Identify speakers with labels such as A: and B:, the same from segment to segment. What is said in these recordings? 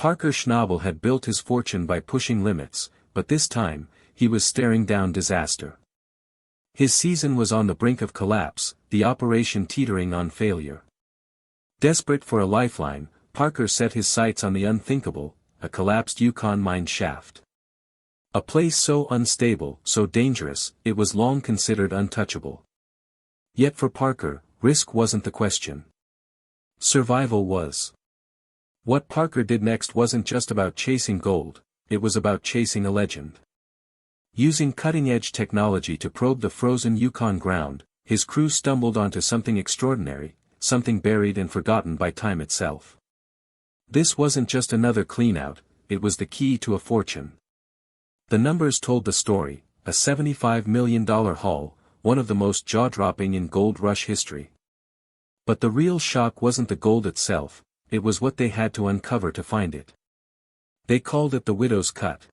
A: Parker Schnabel had built his fortune by pushing limits, but this time, he was staring down disaster. His season was on the brink of collapse, the operation teetering on failure. Desperate for a lifeline, Parker set his sights on the unthinkable, a collapsed Yukon mine shaft. A place so unstable, so dangerous, it was long considered untouchable. Yet for Parker, risk wasn't the question. Survival was. What Parker did next wasn't just about chasing gold, it was about chasing a legend. Using cutting-edge technology to probe the frozen Yukon ground, his crew stumbled onto something extraordinary, something buried and forgotten by time itself. This wasn't just another clean-out, it was the key to a fortune. The numbers told the story, a $75 million haul, one of the most jaw-dropping in gold rush history. But the real shock wasn't the gold itself, it was what they had to uncover to find it. They called it the Widow's Cut.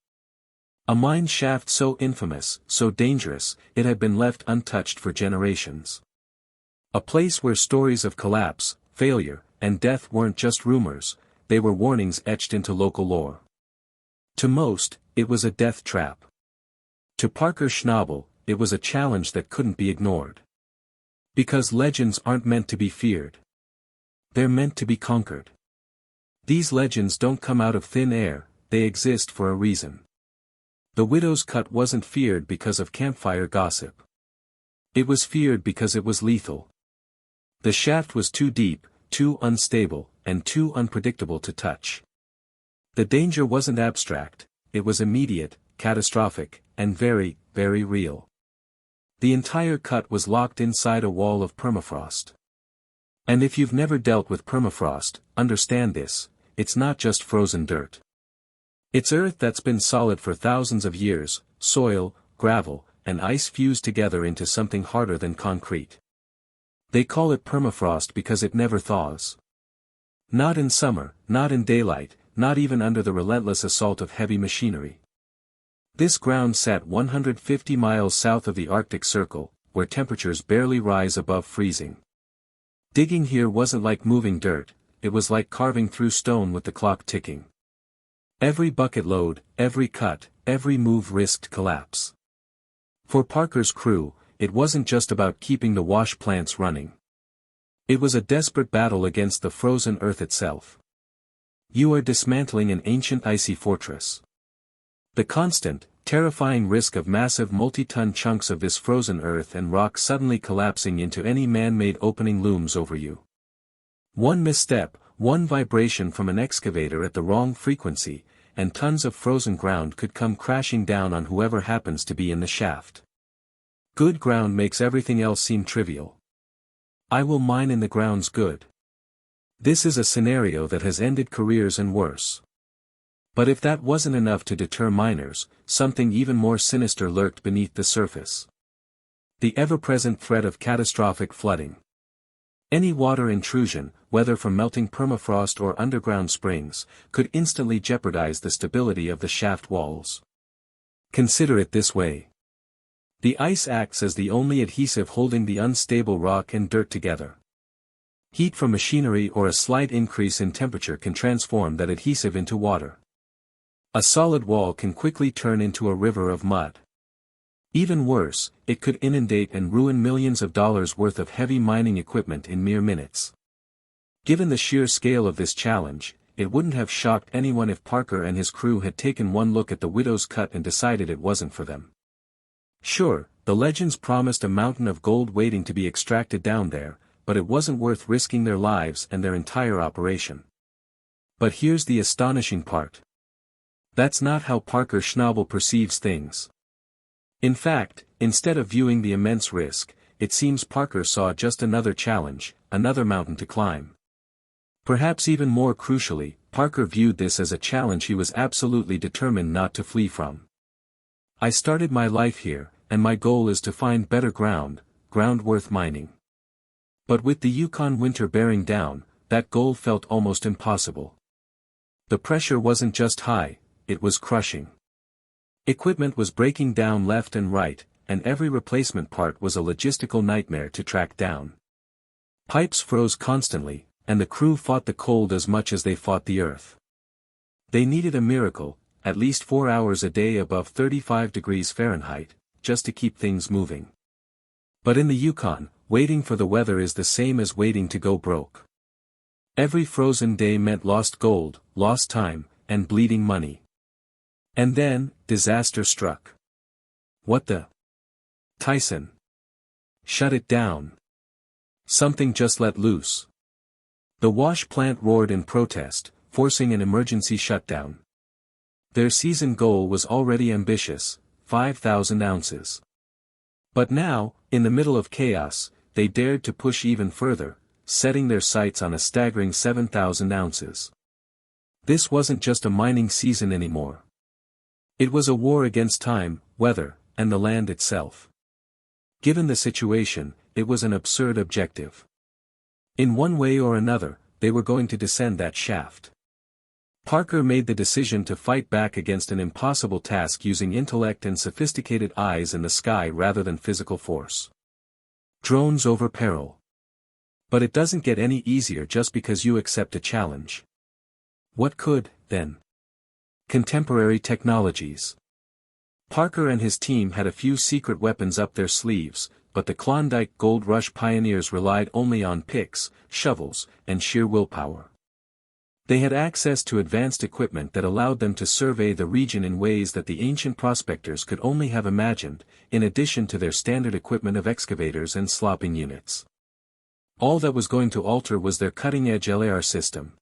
A: A mine shaft so infamous, so dangerous, it had been left untouched for generations. A place where stories of collapse, failure, and death weren't just rumors, they were warnings etched into local lore. To most, it was a death trap. To Parker Schnabel, it was a challenge that couldn't be ignored. Because legends aren't meant to be feared. They're meant to be conquered. These legends don't come out of thin air, they exist for a reason. The Widow's Cut wasn't feared because of campfire gossip. It was feared because it was lethal. The shaft was too deep, too unstable, and too unpredictable to touch. The danger wasn't abstract, it was immediate, catastrophic, and very, very real. The entire cut was locked inside a wall of permafrost. And if you've never dealt with permafrost, understand this, it's not just frozen dirt. It's earth that's been solid for thousands of years, soil, gravel, and ice fused together into something harder than concrete. They call it permafrost because it never thaws. Not in summer, not in daylight, not even under the relentless assault of heavy machinery. This ground sat 150 miles south of the Arctic Circle, where temperatures barely rise above freezing. Digging here wasn't like moving dirt, it was like carving through stone with the clock ticking. Every bucket load, every cut, every move risked collapse. For Parker's crew, it wasn't just about keeping the wash plants running. It was a desperate battle against the frozen earth itself. You are dismantling an ancient icy fortress. The constant, terrifying risk of massive multi-ton chunks of this frozen earth and rock suddenly collapsing into any man-made opening looms over you. One misstep, one vibration from an excavator at the wrong frequency, and tons of frozen ground could come crashing down on whoever happens to be in the shaft. Good ground makes everything else seem trivial. I will mine in the ground's good. This is a scenario that has ended careers and worse. But if that wasn't enough to deter miners, something even more sinister lurked beneath the surface. The ever-present threat of catastrophic flooding. Any water intrusion, whether from melting permafrost or underground springs, could instantly jeopardize the stability of the shaft walls. Consider it this way. The ice acts as the only adhesive holding the unstable rock and dirt together. Heat from machinery or a slight increase in temperature can transform that adhesive into water. A solid wall can quickly turn into a river of mud. Even worse, it could inundate and ruin millions of dollars worth of heavy mining equipment in mere minutes. Given the sheer scale of this challenge, it wouldn't have shocked anyone if Parker and his crew had taken one look at the Widow's Cut and decided it wasn't for them. Sure, the legends promised a mountain of gold waiting to be extracted down there, but it wasn't worth risking their lives and their entire operation. But here's the astonishing part. That's not how Parker Schnabel perceives things. In fact, instead of viewing the immense risk, it seems Parker saw just another challenge, another mountain to climb. Perhaps even more crucially, Parker viewed this as a challenge he was absolutely determined not to flee from. I started my life here, and my goal is to find better ground worth mining. But with the Yukon winter bearing down, that goal felt almost impossible. The pressure wasn't just high, it was crushing. Equipment was breaking down left and right, and every replacement part was a logistical nightmare to track down. Pipes froze constantly, and the crew fought the cold as much as they fought the earth. They needed a miracle, at least 4 hours a day above 35 degrees Fahrenheit, just to keep things moving. But in the Yukon, waiting for the weather is the same as waiting to go broke. Every frozen day meant lost gold, lost time, and bleeding money. And then, disaster struck. What the? Tyson. Shut it down. Something just let loose. The wash plant roared in protest, forcing an emergency shutdown. Their season goal was already ambitious, 5,000 ounces. But now, in the middle of chaos, they dared to push even further, setting their sights on a staggering 7,000 ounces. This wasn't just a mining season anymore. It was a war against time, weather, and the land itself. Given the situation, it was an absurd objective. In one way or another, they were going to descend that shaft. Parker made the decision to fight back against an impossible task using intellect and sophisticated eyes in the sky rather than physical force. Drones over peril. But it doesn't get any easier just because you accept a challenge. What could, then? Contemporary technologies. Parker and his team had a few secret weapons up their sleeves, but the Klondike Gold Rush pioneers relied only on picks, shovels, and sheer willpower. They had access to advanced equipment that allowed them to survey the region in ways that the ancient prospectors could only have imagined, in addition to their standard equipment of excavators and slopping units. All that was going to alter was their cutting-edge LAR system.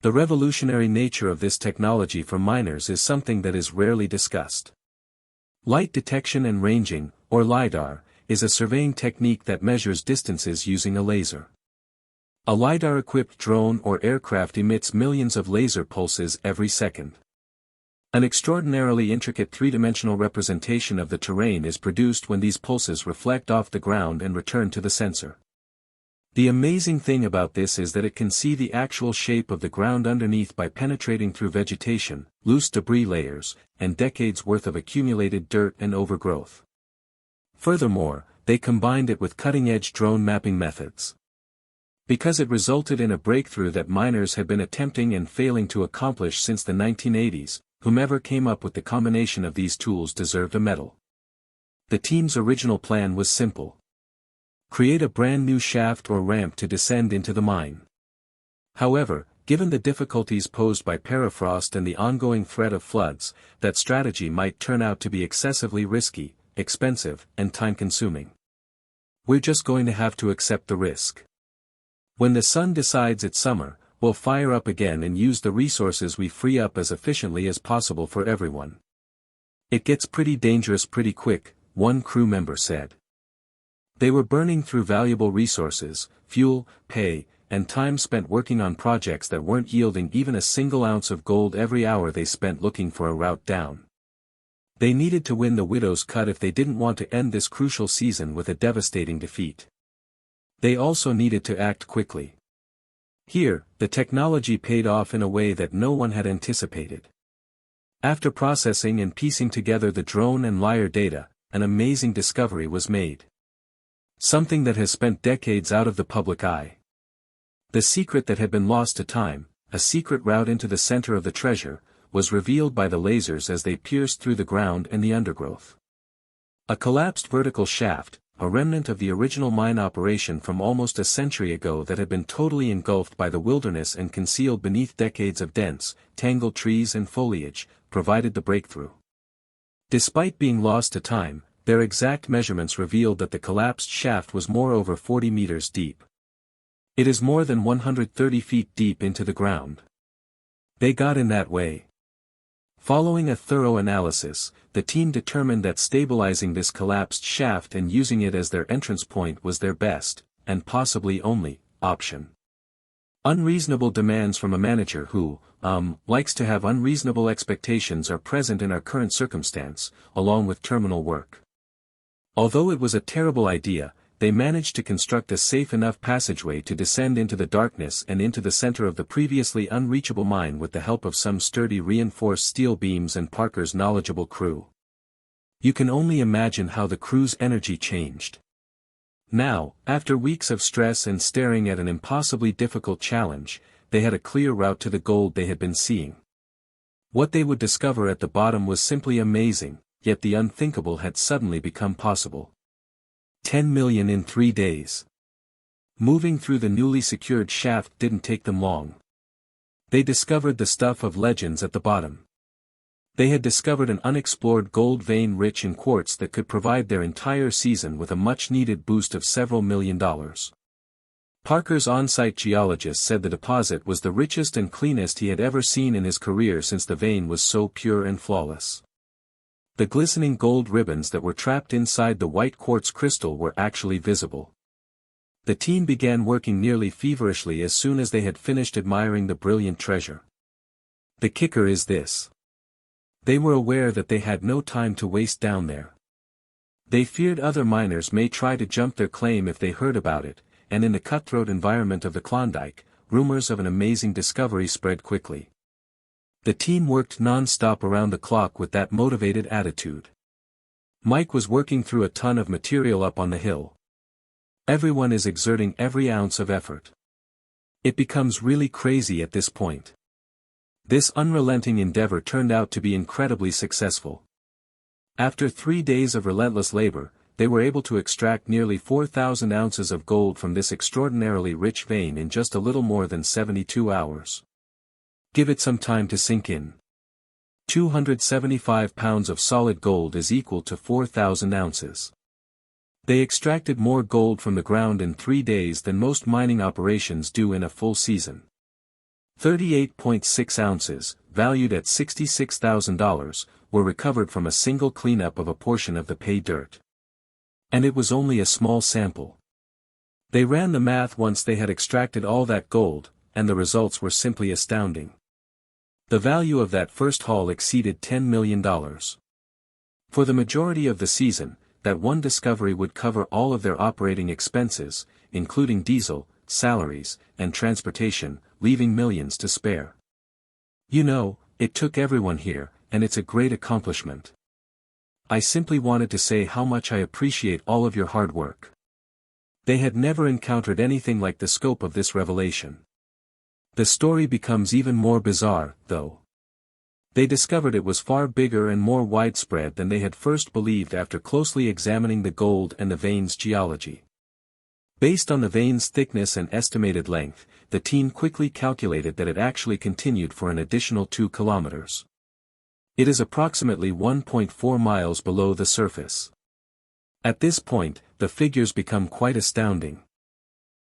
A: The revolutionary nature of this technology for miners is something that is rarely discussed. Light detection and ranging, or LiDAR, is a surveying technique that measures distances using a laser. A LiDAR-equipped drone or aircraft emits millions of laser pulses every second. An extraordinarily intricate three-dimensional representation of the terrain is produced when these pulses reflect off the ground and return to the sensor. The amazing thing about this is that it can see the actual shape of the ground underneath by penetrating through vegetation, loose debris layers, and decades worth of accumulated dirt and overgrowth. Furthermore, they combined it with cutting-edge drone mapping methods. Because it resulted in a breakthrough that miners had been attempting and failing to accomplish since the 1980s, whomever came up with the combination of these tools deserved a medal. The team's original plan was simple. Create a brand new shaft or ramp to descend into the mine. However, given the difficulties posed by permafrost and the ongoing threat of floods, that strategy might turn out to be excessively risky, expensive, and time-consuming. We're just going to have to accept the risk. When the sun decides it's summer, we'll fire up again and use the resources we free up as efficiently as possible for everyone. It gets pretty dangerous pretty quick, one crew member said. They were burning through valuable resources, fuel, pay, and time spent working on projects that weren't yielding even a single ounce of gold every hour they spent looking for a route down. They needed to win the widow's cut if they didn't want to end this crucial season with a devastating defeat. They also needed to act quickly. Here, the technology paid off in a way that no one had anticipated. After processing and piecing together the drone and LiDAR data, an amazing discovery was made. Something that has spent decades out of the public eye. The secret that had been lost to time, a secret route into the center of the treasure, was revealed by the lasers as they pierced through the ground and the undergrowth. A collapsed vertical shaft, a remnant of the original mine operation from almost a century ago that had been totally engulfed by the wilderness and concealed beneath decades of dense, tangled trees and foliage, provided the breakthrough. Despite being lost to time, their exact measurements revealed that the collapsed shaft was over 40 meters deep. It is more than 130 feet deep into the ground. They got in that way. Following a thorough analysis, the team determined that stabilizing this collapsed shaft and using it as their entrance point was their best, and possibly only, option. Unreasonable demands from a manager who, likes to have unreasonable expectations are present in our current circumstance, along with terminal work. Although it was a terrible idea, they managed to construct a safe enough passageway to descend into the darkness and into the center of the previously unreachable mine with the help of some sturdy reinforced steel beams and Parker's knowledgeable crew. You can only imagine how the crew's energy changed. Now, after weeks of stress and staring at an impossibly difficult challenge, they had a clear route to the gold they had been seeing. What they would discover at the bottom was simply amazing, yet the unthinkable had suddenly become possible. 10 million in 3 days. Moving through the newly secured shaft didn't take them long. They discovered the stuff of legends at the bottom. They had discovered an unexplored gold vein rich in quartz that could provide their entire season with a much-needed boost of several $1 million. Parker's on-site geologist said the deposit was the richest and cleanest he had ever seen in his career since the vein was so pure and flawless. The glistening gold ribbons that were trapped inside the white quartz crystal were actually visible. The team began working nearly feverishly as soon as they had finished admiring the brilliant treasure. The kicker is this. They were aware that they had no time to waste down there. They feared other miners may try to jump their claim if they heard about it, and in the cutthroat environment of the Klondike, rumors of an amazing discovery spread quickly. The team worked non-stop around the clock with that motivated attitude. Mike was working through a ton of material up on the hill. Everyone is exerting every ounce of effort. It becomes really crazy at this point. This unrelenting endeavor turned out to be incredibly successful. After 3 days of relentless labor, they were able to extract nearly 4,000 ounces of gold from this extraordinarily rich vein in just a little more than 72 hours. Give it some time to sink in. 275 pounds of solid gold is equal to 4,000 ounces. They extracted more gold from the ground in 3 days than most mining operations do in a full season. 38.6 ounces, valued at $66,000, were recovered from a single cleanup of a portion of the pay dirt. And it was only a small sample. They ran the math once they had extracted all that gold, and the results were simply astounding. The value of that first haul exceeded $10 million. For the majority of the season, that one discovery would cover all of their operating expenses, including diesel, salaries, and transportation, leaving millions to spare. You know, it took everyone here, and it's a great accomplishment. I simply wanted to say how much I appreciate all of your hard work. They had never encountered anything like the scope of this revelation. The story becomes even more bizarre, though. They discovered it was far bigger and more widespread than they had first believed after closely examining the gold and the vein's geology. Based on the vein's thickness and estimated length, the team quickly calculated that it actually continued for an additional 2 kilometers. It is approximately 1.4 miles below the surface. At this point, the figures become quite astounding.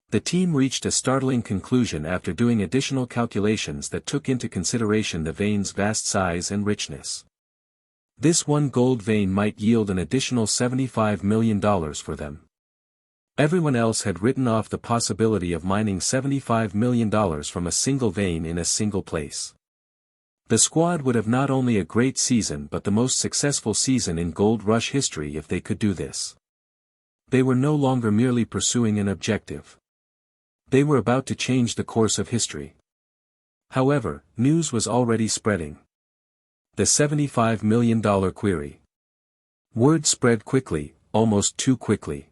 A: The team reached a startling conclusion after doing additional calculations that took into consideration the vein's vast size and richness. This one gold vein might yield an additional $75 million for them. Everyone else had written off the possibility of mining $75 million from a single vein in a single place. The squad would have not only a great season but the most successful season in Gold Rush history if they could do this. They were no longer merely pursuing an objective. They were about to change the course of history. However, news was already spreading. The $75 million query. Word spread quickly, almost too quickly.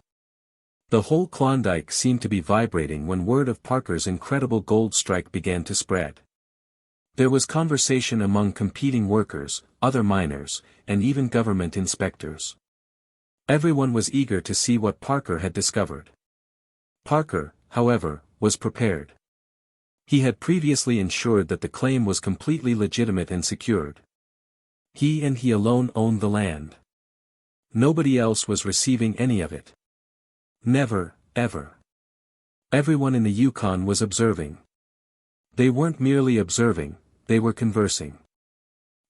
A: The whole Klondike seemed to be vibrating when word of Parker's incredible gold strike began to spread. There was conversation among competing workers, other miners, and even government inspectors. Everyone was eager to see what Parker had discovered. Parker, however, was prepared. He had previously ensured that the claim was completely legitimate and secured. He and he alone owned the land. Nobody else was receiving any of it. Never, ever. Everyone in the Yukon was observing. They weren't merely observing, they were conversing.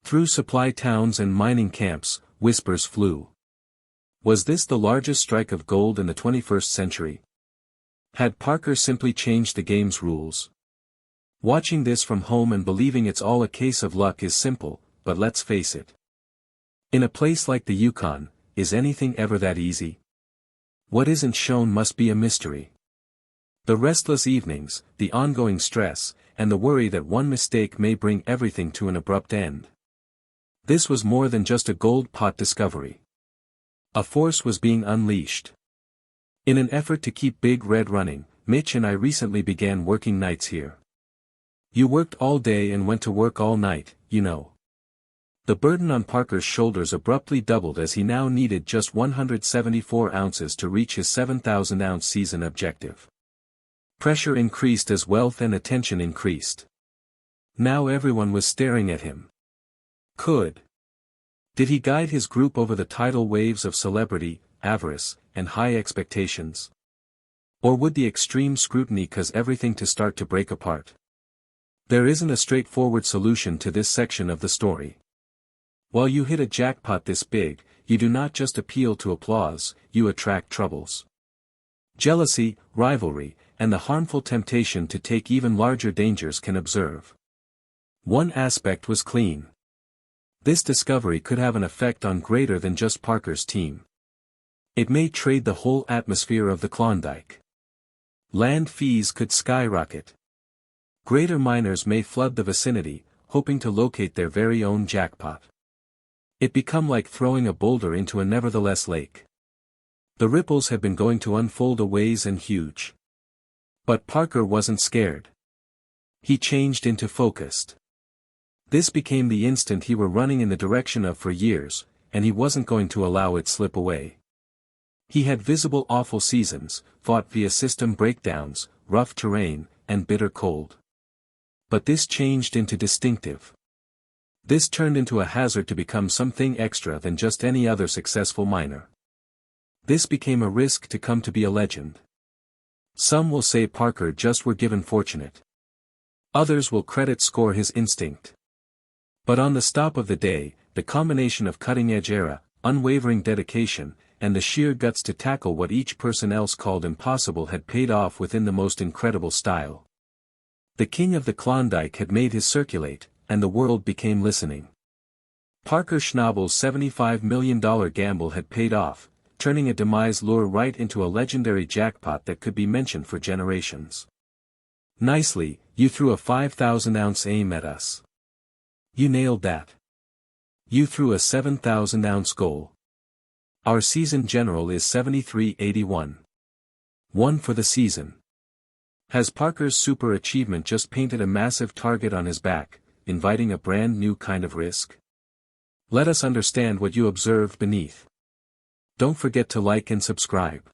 A: Through supply towns and mining camps, whispers flew. Was this the largest strike of gold in the 21st century? Had Parker simply changed the game's rules? Watching this from home and believing it's all a case of luck is simple, but let's face it. In a place like the Yukon, is anything ever that easy? What isn't shown must be a mystery. The restless evenings, the ongoing stress, and the worry that one mistake may bring everything to an abrupt end. This was more than just a gold pot discovery. A force was being unleashed. In an effort to keep Big Red running, Mitch and I recently began working nights here. You worked all day and went to work all night, you know. The burden on Parker's shoulders abruptly doubled as he now needed just 174 ounces to reach his 7,000-ounce season objective. Pressure increased as wealth and attention increased. Now everyone was staring at him. Did he guide his group over the tidal waves of celebrity, avarice, and high expectations? Or would the extreme scrutiny cause everything to start to break apart? There isn't a straightforward solution to this section of the story. While you hit a jackpot this big, you do not just appeal to applause, you attract troubles. Jealousy, rivalry, and the harmful temptation to take even larger dangers can observe. One aspect was clean. This discovery could have an effect on greater than just Parker's team. It may trade the whole atmosphere of the Klondike. Land fees could skyrocket. Greater miners may flood the vicinity, hoping to locate their very own jackpot. It become like throwing a boulder into a nevertheless lake. The ripples had been going to unfold a ways and huge. But Parker wasn't scared. He changed into focused. This became the instant he were running in the direction of for years, and he wasn't going to allow it slip away. He had visible awful seasons, fought via system breakdowns, rough terrain, and bitter cold. But this changed into distinctive. This turned into a hazard to become something extra than just any other successful miner. This became a risk to come to be a legend. Some will say Parker just were given fortunate. Others will score his instinct. But on the stop of the day, the combination of cutting-edge era, unwavering dedication, and the sheer guts to tackle what each person else called impossible had paid off within the most incredible style. The king of the Klondike had made his circulate, and the world became listening. Parker Schnabel's $75 million gamble had paid off, turning a demise lure right into a legendary jackpot that could be mentioned for generations. Nicely, you threw a 5,000-ounce aim at us. You nailed that. You threw a 7,000-ounce goal. Our season general is 7381. One for the season. Has Parker's super achievement just painted a massive target on his back, inviting a brand new kind of risk? Let us understand what you observed beneath. Don't forget to like and subscribe.